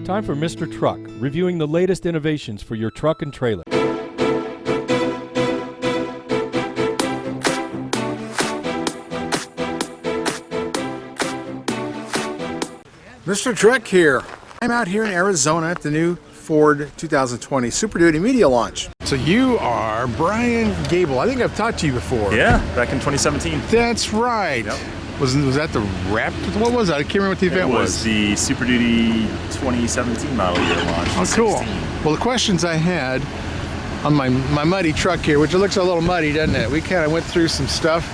Time for MrTruck, reviewing the latest innovations for your truck and trailer. MrTruck here. I'm out here in Arizona at the new Ford 2020 Super Duty media launch. So you are Brian Gable. I think I've talked to you before. Yeah, back in 2017. That's right. Yep. Was that the wrap? What was that? I can't remember what the event was. It was the Super Duty 2017 model year launch. Oh, cool. Well, the questions I had on my muddy truck here, which it looks a little muddy, doesn't it? We kind of went through some stuff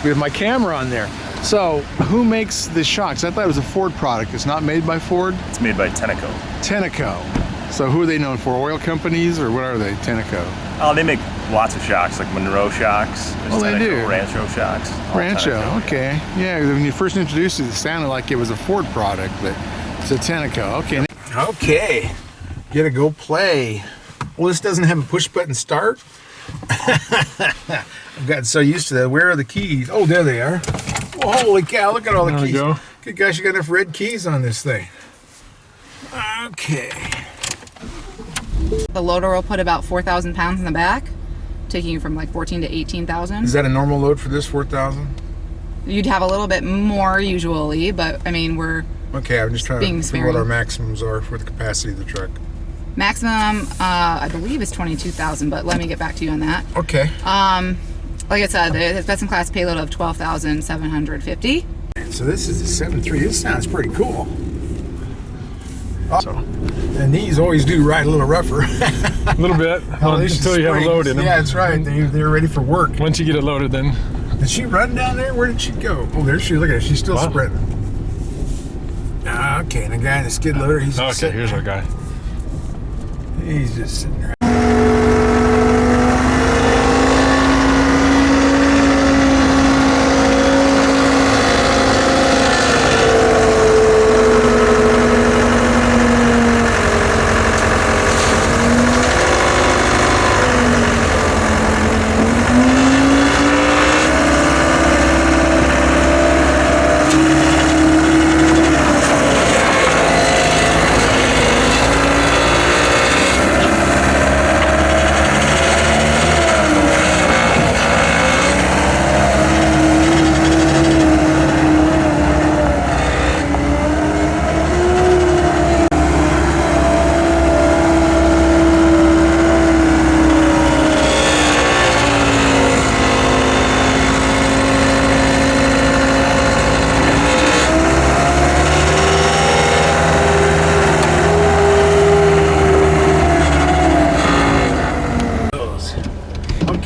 with my camera on there. So, who makes the shocks? I thought it was a Ford product. It's not made by Ford? It's made by Tenneco. Tenneco. So who are they known for? Oil companies, or what are they, Tenneco? Oh, they make lots of shocks, like Monroe shocks. Oh, they do? Rancho shocks. Rancho, Tenneco, okay. Yeah, when you first introduced it, it sounded like it was a Ford product, but it's a Tenneco, okay. Okay, get to go play. Well, this doesn't have a push button start. I've gotten so used to that. Where are the keys? Oh, there they are. Well, holy cow, look at all the keys. There we go. Good gosh, you got enough red keys on this thing. Okay. The loader will put about 4,000 pounds in the back, taking you from like 14 to 18,000. Is that a normal load for this 4,000? You'd have a little bit more usually, but I mean, we're okay, I'm just trying to figure what our maximums are for the capacity of the truck. Maximum, I believe, is 22,000, but let me get back to you on that. Okay. Like I said, it's best in class payload of 12,750. So this is a 7.3. This sounds pretty cool. So, and these always do ride a little rougher. A little bit, until you have a load in them. Yeah, that's right. They're ready for work. Once you get it loaded, then. Did she run down there? Where did she go? Oh, there she is. Look at her. She's still sprinting. Okay, and the guy in the skid loader, he's just okay, here's our guy. He's just sitting there.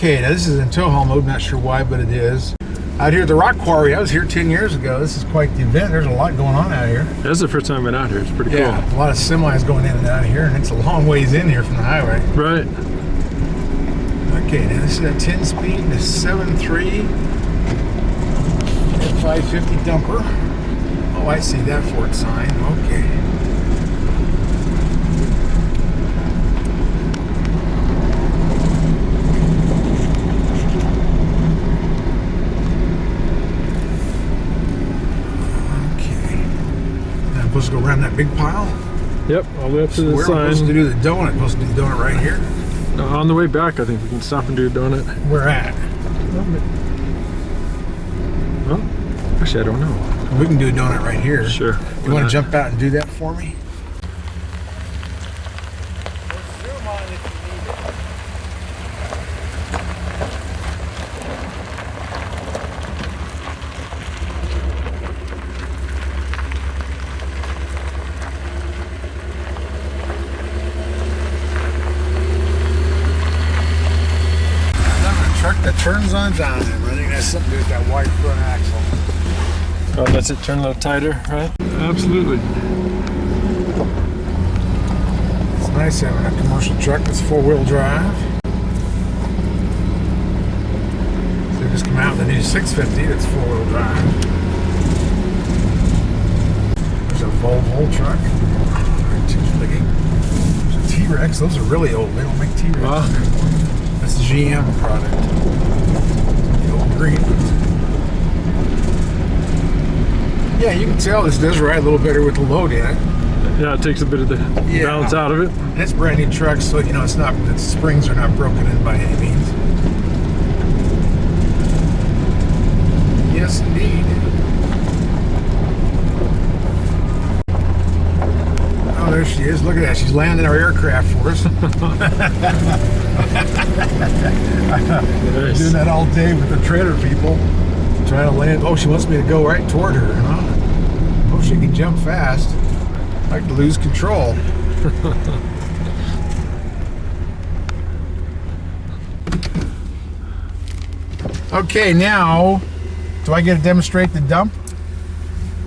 Okay, now this is in tow haul mode, not sure why, but it is. Out here at the rock quarry, I was here 10 years ago. This is quite the event. There's a lot going on out here. That's the first time I've been out here. It's pretty cool. Yeah, a lot of semis going in and out of here, and it's a long ways in here from the highway. Right. Okay, now this is a 10-speed, a 7.3, 550 dumper. Oh, I see that Ford sign. Okay. Supposed to go around that big pile? Yep, all the way up to the sign. We're supposed to do the donut. We're supposed to do the donut right here? On the way back, I think we can stop and do a donut. Where at? Well, actually, I don't know. We can do a donut right here. Sure. You want to jump out and do that for me? Truck that turns on dime. I think that's something to do with that wide front axle. Oh, lets it turn a little tighter, right? Absolutely. It's nice having a commercial truck that's four-wheel drive. So they just come out with the new 650 that's four-wheel drive. There's a Volvo truck. There's a T-Rex. Those are really old. They don't make T-Rex anymore. That's a GM product. The old green ones. Yeah, you can tell this does ride a little better with the load in it. Yeah, it takes a bit of the balance out of it. And it's a brand new truck, so you know the springs are not broken in by any means. Yes, indeed. Oh, there she is. Look at that. She's landing our aircraft for us. Nice. Doing that all day with the trailer people. Trying to land. Oh, she wants me to go right toward her, huh? Oh, she can jump fast. I like to lose control. Okay, now, do I get to demonstrate the dump?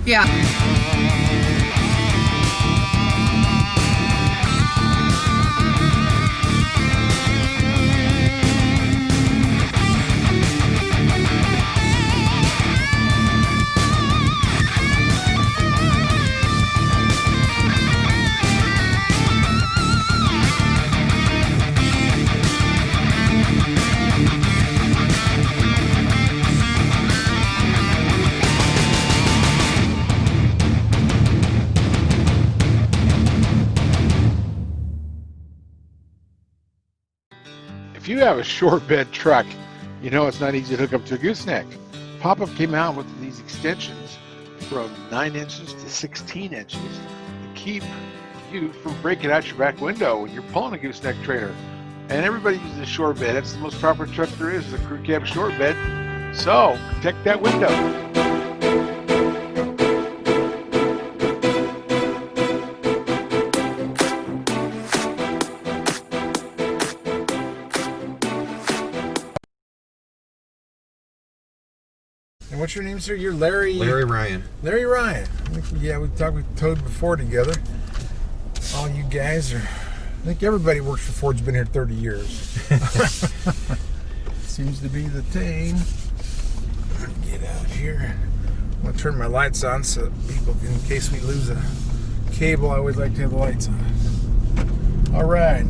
Yeah. If you have a short bed truck, you know it's not easy to hook up to a gooseneck. Pop-Up came out with these extensions from 9 inches to 16 inches to keep you from breaking out your back window when you're pulling a gooseneck trailer. And everybody uses a short bed. That's the most proper truck there is a crew cab short bed. So protect that window. And what's your name, sir? You're Larry? Larry Ryan. Larry Ryan. Yeah, we towed before together. All you guys are... I think everybody works for Ford's been here 30 years. Seems to be the thing. Get out here. I'm going to turn my lights on so people, in case we lose a cable, I always like to have the lights on. All right.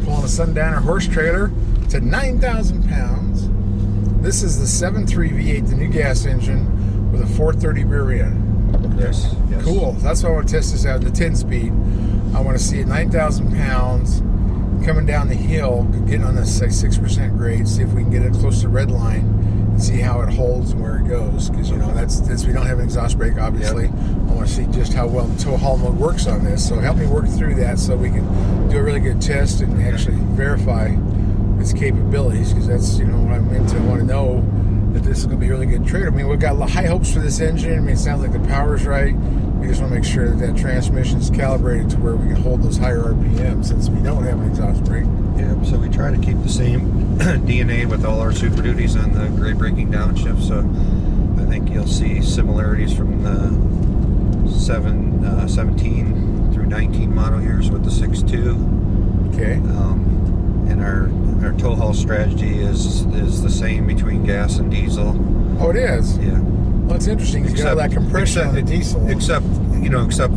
Pulling a Sundowner horse trailer to 9,000 pounds. This is the 7.3 V8, the new gas engine with a 430 rear end. Yes. Cool. That's why I want to test this out, the 10-speed. I want to see it 9,000 pounds coming down the hill, getting on this 6% grade, see if we can get it close to red line and see how it holds and where it goes. Because, you know, that's we don't have an exhaust brake, obviously. Yep. I want to see just how well the tow haul mode works on this. So help me work through that so we can do a really good test and actually verify its capabilities, because that's, you know, what I'm into. I want to know that this is going to be a really good trailer. I mean, we've got high hopes for this engine. I mean, it sounds like the power's right. We just want to make sure that transmission is calibrated to where we can hold those higher RPMs, since we don't have an exhaust brake. Yeah, so we try to keep the same DNA with all our Super Duties on the grade braking downshift. So I think you'll see similarities from the 17 through 19 model years with the 6.2. Okay. And our tow haul strategy is the same between gas and diesel. Oh, it is? Yeah. Well, it's interesting. You got that compression on the diesel. Except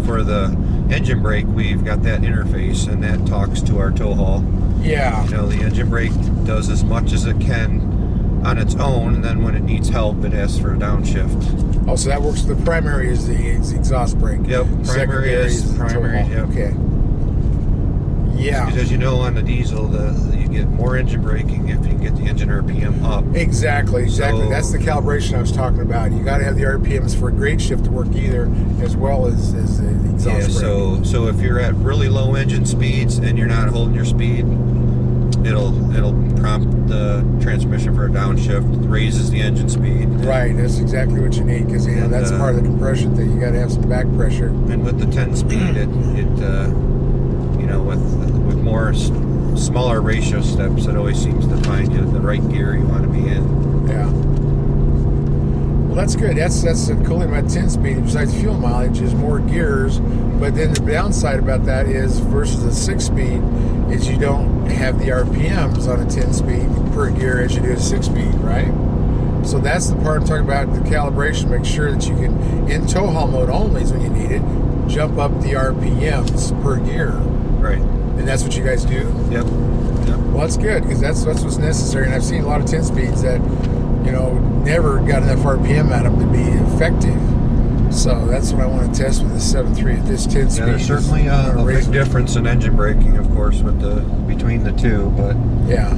for the engine brake, we've got that interface, and that talks to our tow haul. Yeah. You know, the engine brake does as much as it can on its own, and then when it needs help, it asks for a downshift. Oh, so that works. The primary is the exhaust brake. Yep. Primary is primary. Yep. Okay. Yeah. Because, you know, on the diesel, you get more engine braking if you can get the engine RPM up. Exactly. So, that's the calibration I was talking about. You got to have the RPMs for a grade shift to work either, as well as the exhaust brake. So if you're at really low engine speeds and you're not holding your speed, it'll prompt the transmission for a downshift, raises the engine speed. Right. That's exactly what you need, because that's part of the compression thing. You got to have some back pressure. And with the 10 speed, you know, with more smaller ratio steps, it always seems to find you the right gear you want to be in. Yeah. Well, that's good. That's the cool thing about 10-speed, besides fuel mileage, is more gears. But then the downside about that is, versus a 6-speed, is you don't have the RPMs on a 10-speed per gear as you do a 6-speed, right? So that's the part I'm talking about, the calibration. Make sure that you can, in tow haul mode only is when you need it, jump up the RPMs per gear. Right. And that's what you guys do? Yep. Well, that's good, because that's what's necessary. And I've seen a lot of 10 speeds that, you know, never got enough RPM out of them to be effective. So that's what I want to test with the 7.3 at this 10 speed. Yeah, there's certainly a big difference in engine braking, of course, with between the two, but yeah.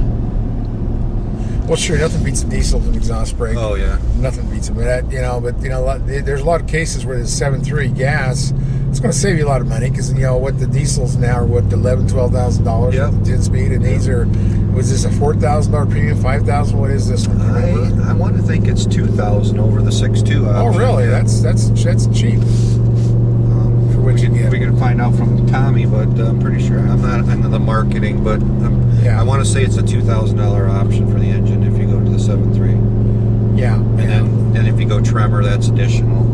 Well, sure, nothing beats a diesel with an exhaust brake. oh yeah, Nothing beats it. But there's a lot of cases where the 7.3 gas, it's going to save you a lot of money because what the diesels now are $11,000-$12,000 Yep. for the 10 speed, and these are. Was this a $4,000 premium? $5,000? What is this one? I want to think it's $2,000 over the 6.2 Oh, option. really? Yeah. That's cheap. For what you get. We can find out from Tommy, but I'm pretty sure I'm not into the marketing, but Yeah. I want to say it's a $2,000 option for the engine if you go to the 7.3. Yeah. And then if you go Tremor, that's additional.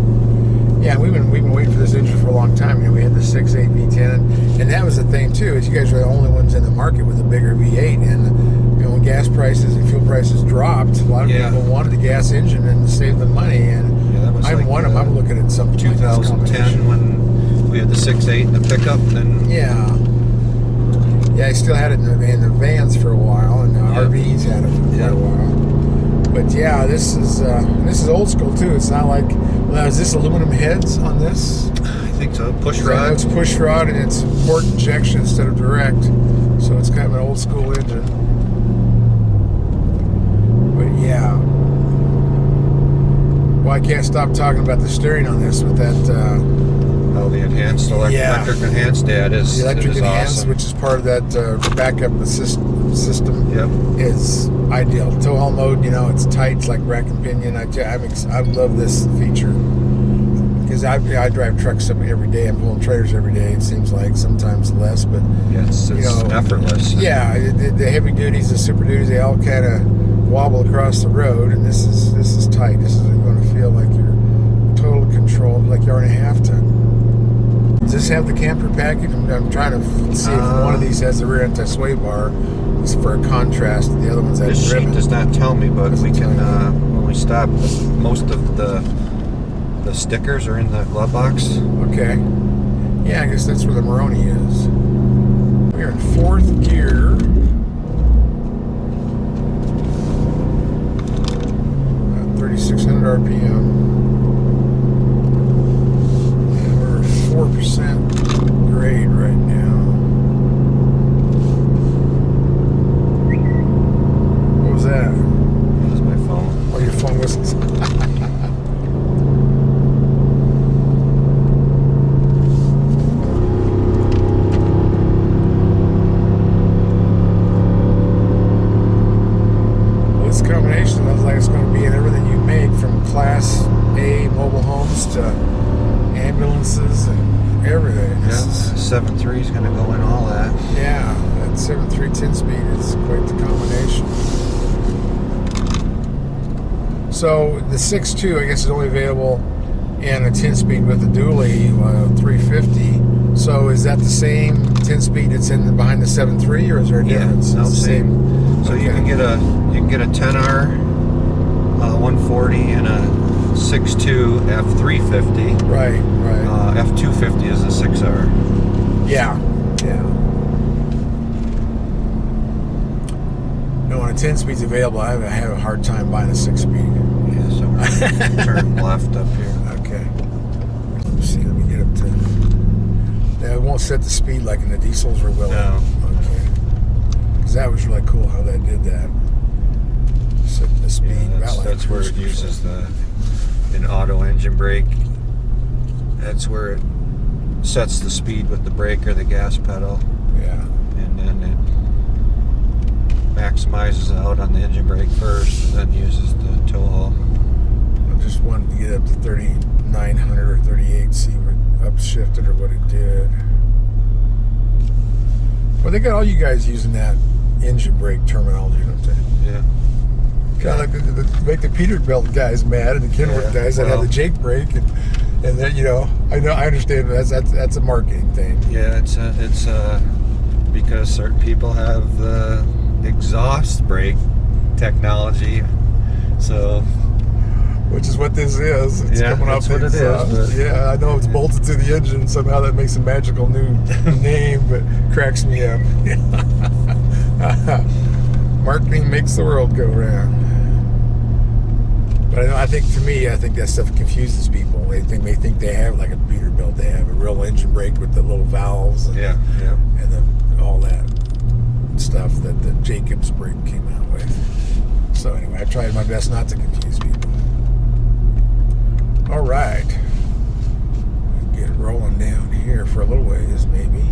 Yeah, we've been waiting for this engine for a long time. We had the 6.8 V10, and that was the thing too. Is you guys were the only ones in the market with a bigger V8, and when gas prices and fuel prices dropped, a lot of people wanted the gas engine and to save the money. And that was I'm one of them. I'm looking at something 2010 when we had the 6.8 in the pickup, and then yeah, I still had it in the vans for a while, and the RVs had it for quite a while. But yeah, this is old school too. It's not like, is this aluminum heads on this? I think so. Push I know rod. it's push rod and it's port injection instead of direct, so it's kind of an old school engine. But yeah, well, I can't stop talking about the steering on this with that. The enhanced electric enhanced dad is The electric is enhanced, awesome. which is part of that backup system, Yep. is ideal. Tow haul mode, it's tight, it's like rack and pinion. I love this feature because I drive trucks every day. I'm pulling trailers every day. It seems like sometimes less, but Yeah, it's effortless. yeah, the heavy duties, the super duties, they all kind of wobble across the road, and this is tight. This is going to feel like you're total controlled, like you already have to. Does this have the camper package? I'm trying to see if one of these has the rear anti-sway bar for a contrast to the other ones that This driven. sheet does not tell me, but we can when we stop. Most of the stickers are in the glove box. Okay. Yeah, I guess that's where the Maroni is. We're in 4th gear. 3,600 RPM. And we're 4% grade right now. What was that? That was my phone. Oh, your phone whistles. This combination looks like it's going to be in everything you make, from Class A mobile homes to ambulances and everything. Yeah, 7.3 is going to go in all that. Yeah, that 7.3 10-speed is quite the combination. So the 6.2, I guess, is only available in a 10-speed with the dually 350. So is that the same 10-speed that's behind the 7.3, or is there a difference? No, It's the same. So Okay. you can get a 10R 140 and a 6.2 F350. Right. F250 is a 6R. Yeah. No, when a 10-speed's available, I have a hard time buying a 6-speed. Yeah, so we're turn left up here. Okay. Let's see, let me get up to... Yeah, it won't set the speed like in the diesels, or will it? No. Okay. Because that was really cool how that did that. Set the speed. Yeah, about like that's where it cruise uses control. an auto engine brake. That's where it sets the speed with the brake or the gas pedal, Yeah. and then it maximizes out on the engine brake first, and then uses the tow haul. I just wanted to get up to 3,900 or 38, see what upshifted or what it did. Well, they got all you guys using that engine brake terminology, don't they? Yeah. Kind of like make the Peterbilt guys mad, and the Kenworth Yeah, guys that have well. the Jake brake, and then I understand that's a marketing thing. Yeah, it's because certain people have the exhaust brake technology, so Which is what this is. It's Yeah, coming that's off what it exhaust. is, but- Yeah, I know it's bolted to the engine. Somehow that makes a magical new name, but cracks me up. Marketing makes the world go round. But I think, to me, I think that stuff confuses people. They think they have like a Peterbilt. They have a real engine brake with the little valves and, Yeah. and all that stuff that the Jacobs brake came out with. So anyway, I tried my best not to confuse people. All right. Get it rolling down here for a little ways, maybe.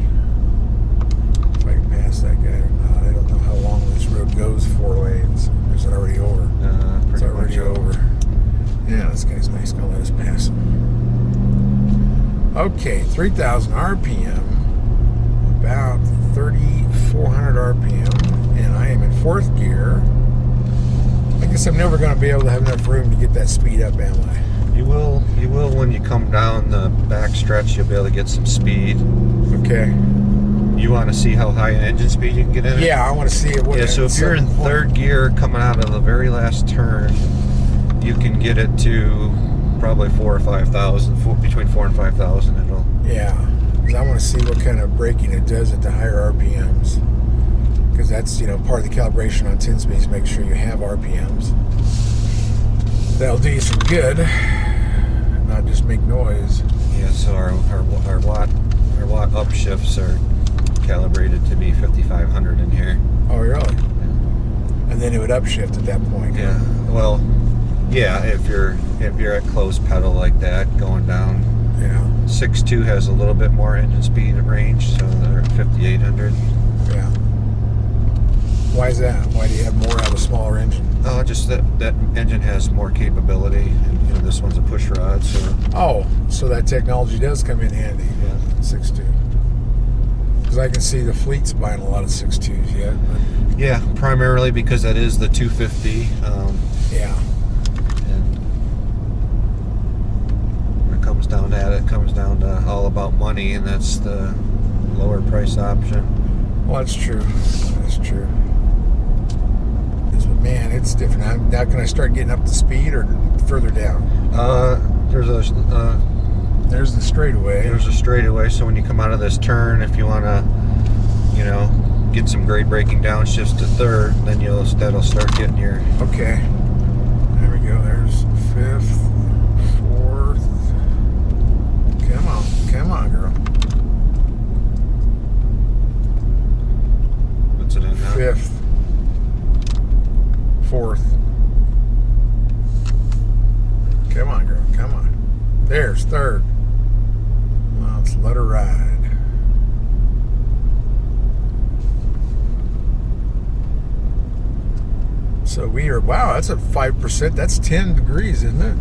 If I can pass that guy or not. I don't know how long this road goes, 4 lanes. Or is it already over? It's Pretty already much over. Yeah, this guy's nice. Gonna let us pass him. Okay, 3,000 RPM, about 3,400 RPM, and I am in 4th gear. I guess I'm never going to be able to have enough room to get that speed up, am I? You will when you come down the back stretch. You'll be able to get some speed. Okay. You want to see how high an engine speed you can get in it? Yeah, I want to see it. Yeah, so if you're in 3rd gear coming out of the very last turn, you can get it to probably 4,000 or 5,000, between 4,000 and 5,000. It'll. Yeah, because I want to see what kind of braking it does at the higher RPMs. Because that's, part of the calibration on 10 speeds. Make sure you have RPMs. That'll do you some good, not just make noise. Yeah, so our watt upshifts are calibrated to be 5,500 in here. Oh, really? And then it would upshift at that point. Yeah. Well, yeah. If you're at closed pedal like that, going down. Yeah. 6.2 has a little bit more engine speed range, so they're at 5,800. Yeah. Why is that? Why do you have more out of a smaller engine? Oh, just that engine has more capability, and this one's a push rod, so. Oh, so that technology does come in handy. Yeah. 6.2. Because I can see the fleet's buying a lot of 6.2s yet. But Yeah, primarily because that is the 250. yeah. And when it comes down to it comes down to all about money, and that's the lower price option. Well, that's true. That's true. But man, it's different. Now can I start getting up to speed or further down? There's the straightaway. There's a straightaway, so when you come out of this turn, if you want to, get some grade braking downshifts to 3rd, then that'll start getting your. Okay. There we go. There's 5th, 4th. Come on, girl. What's it in now? 5th, 4th. Come on, girl. Come on. There's 3rd. Well, let's let her ride. So we are, wow, that's a 5%. That's 10 degrees, isn't it?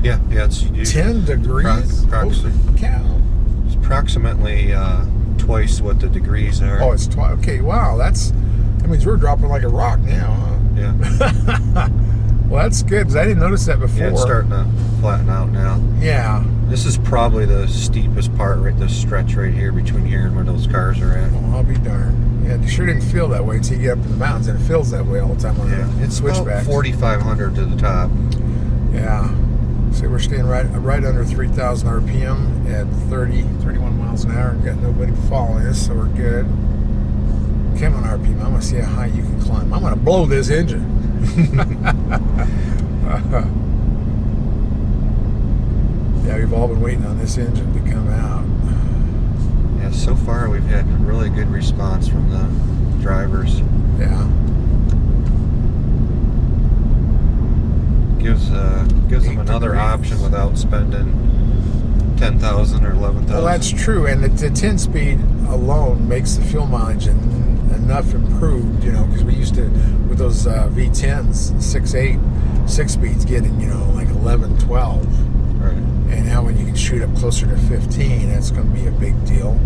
Yeah, it's 10 degrees? Holy cow. It's approximately twice what the degrees are. Oh, it's twice. Okay, wow. That means we're dropping like a rock now, huh? Yeah. Well, that's good, because I didn't notice that before. Yeah, it's starting to flatten out now. Yeah. This is probably the steepest part, right? This stretch right here between here and where those cars are at. Oh, I'll be darned. Yeah, it sure didn't feel that way until you get up in the mountains, and it feels that way all the time on the It's switchbacks. 4,500 to the top. Yeah. See, we're staying right under 3,000 RPM at 31 miles an hour, and got nobody following us, so we're good. Come on, RPM. I'm going to see how high you can climb. I'm going to blow this engine. Yeah, we've all been waiting on this engine to come out. Yeah, so far we've had really good response from the drivers. Yeah. Gives them another option without spending 10,000 or 11,000. Well, that's true, and the 10-speed alone makes the fuel mileage enough improved, because we used to, with those V10s, 6.8, 6-speeds getting, like 11, 12. Right. And now when you can shoot up closer to 15, that's going to be a big deal.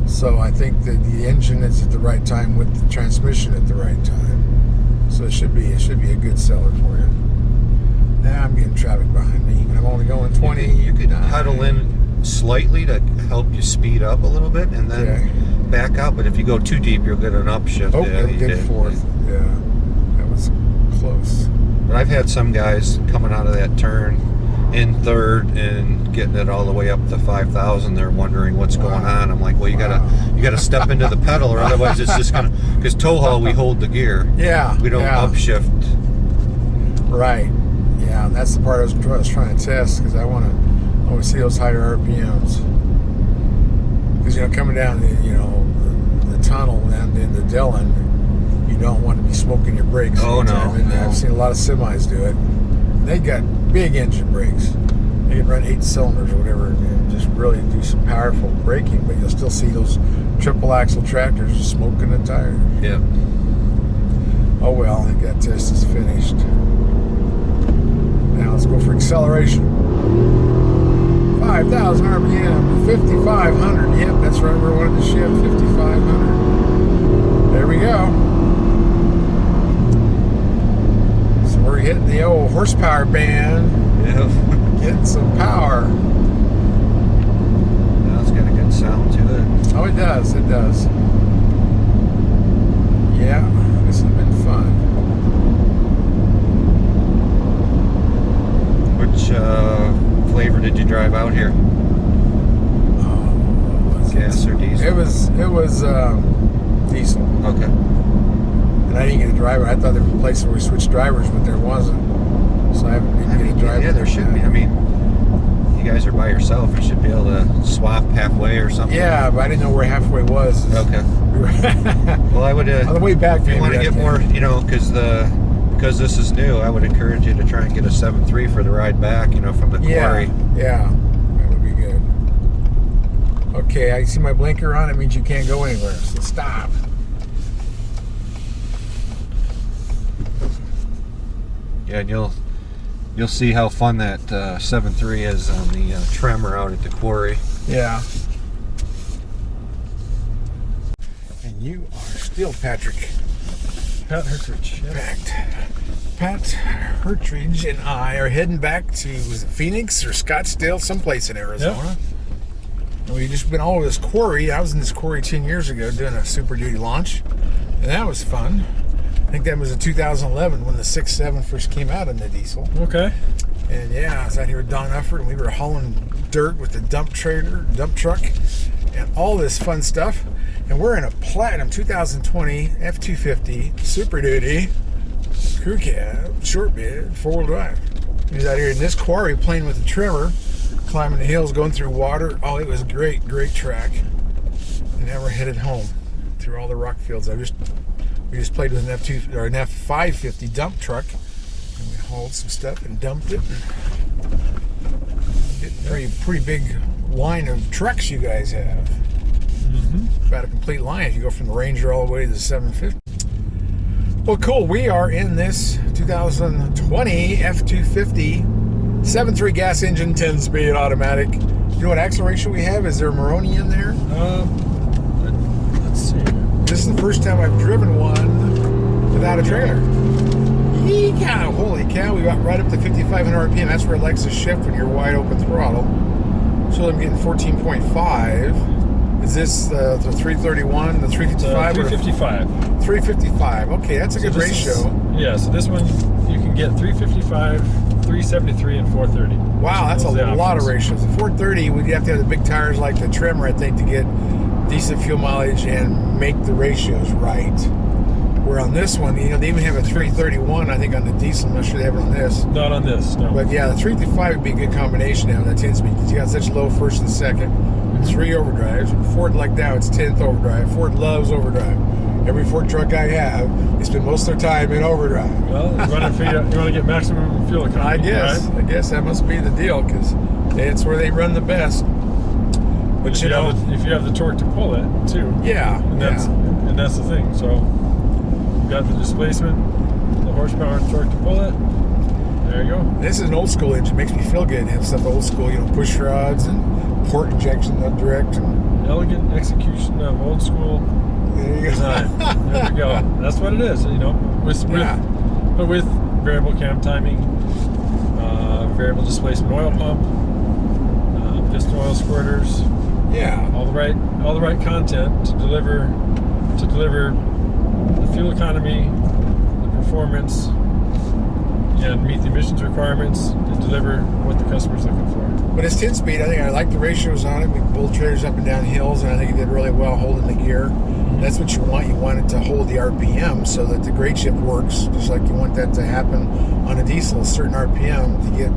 So I think that the engine is at the right time with the transmission at the right time. So it should be a good seller for you. Now I'm getting traffic behind me, and I'm only going 20. You could pedal in slightly to help you speed up a little bit, and then back out. But if you go too deep, you'll get an upshift. Oh, it'll get 4th. Yeah, that was close. But I've had some guys coming out of that turn in 3rd and getting it all the way up to 5,000. They're wondering what's going on. I'm like, well, you gotta step into the pedal, or otherwise it's just gonna. Because tow haul, we hold the gear. Yeah. We don't upshift. Right. Yeah, and that's the part I was trying to test because I want to see those higher RPMs. Because coming down the tunnel down into Dillon, you don't want to be smoking your brakes. Oh no! I've seen a lot of semis do it. They got big engine brakes. They can run 8 cylinders or whatever and just really do some powerful braking, but you'll still see those triple axle tractors just smoking the tire. Yeah. Oh well, I think that test is finished. Now let's go for acceleration. 5,000 RPM, 5,500. Yep, that's right. We wanted to shift 5,500. There we go. So we're hitting the old horsepower band. Yeah. Getting some power. Now it's got a good sound to it. Oh, it does. It does. Yeah, this has been fun. Which flavor did you drive out here? Gas or diesel? It was diesel. Okay. And I didn't get a driver. I thought there was a place where we switched drivers, but there wasn't. So I didn't get a driver. Yeah, there should be. I mean, you guys are by yourself. You should be able to swap halfway or something. Yeah, but I didn't know where halfway was. Okay. Well, I would. On the way back, if you want to get more, because this is new, I would encourage you to try and get a 7.3 for the ride back. From the quarry. Yeah, that would be good. Okay, I see my blinker on. It means you can't go anywhere. So stop. Yeah, and you'll see how fun that 7.3 is on the tremor out at the quarry. Yeah. And you are still Patrick. Pat Hertridge. Yeah. Pat Hertridge and I are heading back to Phoenix or Scottsdale, someplace in Arizona. And we've just been all over this quarry. I was in this quarry 10 years ago doing a Super Duty launch, and that was fun. I think that was in 2011 when the 6.7 first came out in the diesel. Okay. And yeah, I was out here with Don Ufford, and we were hauling dirt with the dump truck, and all this fun stuff. And we're in a Platinum 2020 F250 Super Duty crew cab, short bed, 4-wheel drive. He was out here in this quarry playing with the trimmer, climbing the hills, going through water. Oh, it was great track. And now we're headed home through all the rock fields. We just played with an F550 dump truck, and we hauled some stuff and dumped it. Getting pretty big line of trucks you guys have. Mm-hmm. About a complete line if you go from the Ranger all the way to the 750. Well, cool. We are in this 2020 F250 7.3 gas engine, 10-speed automatic. You know what acceleration we have? Is there a Maroni in there? Let's see. This is the first time I've driven one without a trailer. Yeehaw! Holy cow, we got right up to 5,500 RPM. That's where it likes to shift when you're wide open throttle. So I'm getting 14.5. Is this the 331, the 355? 355. 355. Okay, that's a good ratio. So this one you can get 355, 373, and 430. Wow, that's a lot of ratios. The 430, we'd have to have the big tires like the Tremor, I think, to get decent fuel mileage and make the ratios right. Where on this one, they even have a 331, I think, on the diesel. I'm not sure they have it on this. Not on this, no. But yeah, the 355 would be a good combination now. That 10-speed, because you got such low first and second. 3 overdrives. Ford like that, it's 10th overdrive. Ford loves overdrive. Every Ford truck I have, they spend most of their time in overdrive. Well, you want to get maximum fuel economy. I guess that must be the deal, because it's where they run the best. But if you have the torque to pull it too. Yeah, and that's the thing. So you've got the displacement, the horsepower and torque to pull it. There you go. This is an old school engine. Makes me feel good to have stuff old school, push rods and port injection direct. And elegant execution of old school design. There we go. That's what it is, with variable cam timing, variable displacement oil pump, piston oil squirters. Yeah. All the right content to deliver the fuel economy, the performance and meet the emissions requirements and deliver what the customer's looking for. But it's 10-speed. I think I like the ratios on it. We can pull trailers up and down hills, and I think it did really well holding the gear. That's what you want. You want it to hold the RPM so that the grade shift works, just like you want that to happen on a diesel, a certain RPM to get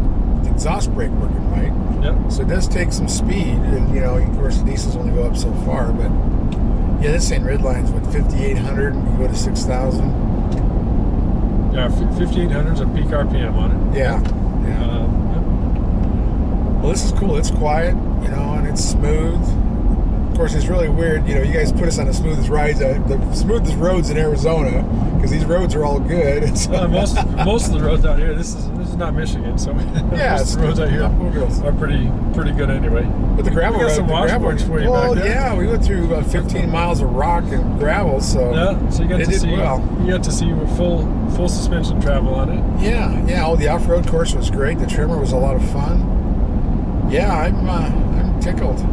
the exhaust brake working right. Yep. So it does take some speed, and of course the diesels only go up so far. But yeah, this saying red line's with 5,800, and you go to 6,000. Yeah, 5,800 is a peak RPM on it. Yeah. Well, this is cool. It's quiet, and it's smooth. Of course, it's really weird. You guys put us on the smoothest rides, the smoothest roads in Arizona, because these roads are all good. Most of the roads out here. This is not Michigan, so yeah, most of the roads out here are pretty good anyway. But the gravel we got road, some washboards for you back there. Yeah, we went through about 15 miles of rock and gravel, so you got to see well. You got to see full suspension travel on it. Yeah. Oh, the off-road course was great. The trimmer was a lot of fun. Yeah, I'm tickled.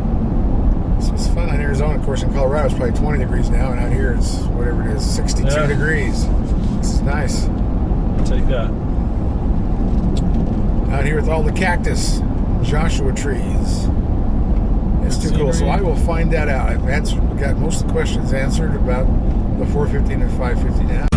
This was fun in Arizona. Of course, in Colorado it's probably 20 degrees now, and out here it's whatever it is, 62 degrees. This is nice. I'll take that. Out here with all the cactus, Joshua trees. It's too cool. So I will find that out. I've got most of the questions answered about the 450 and the 550 now.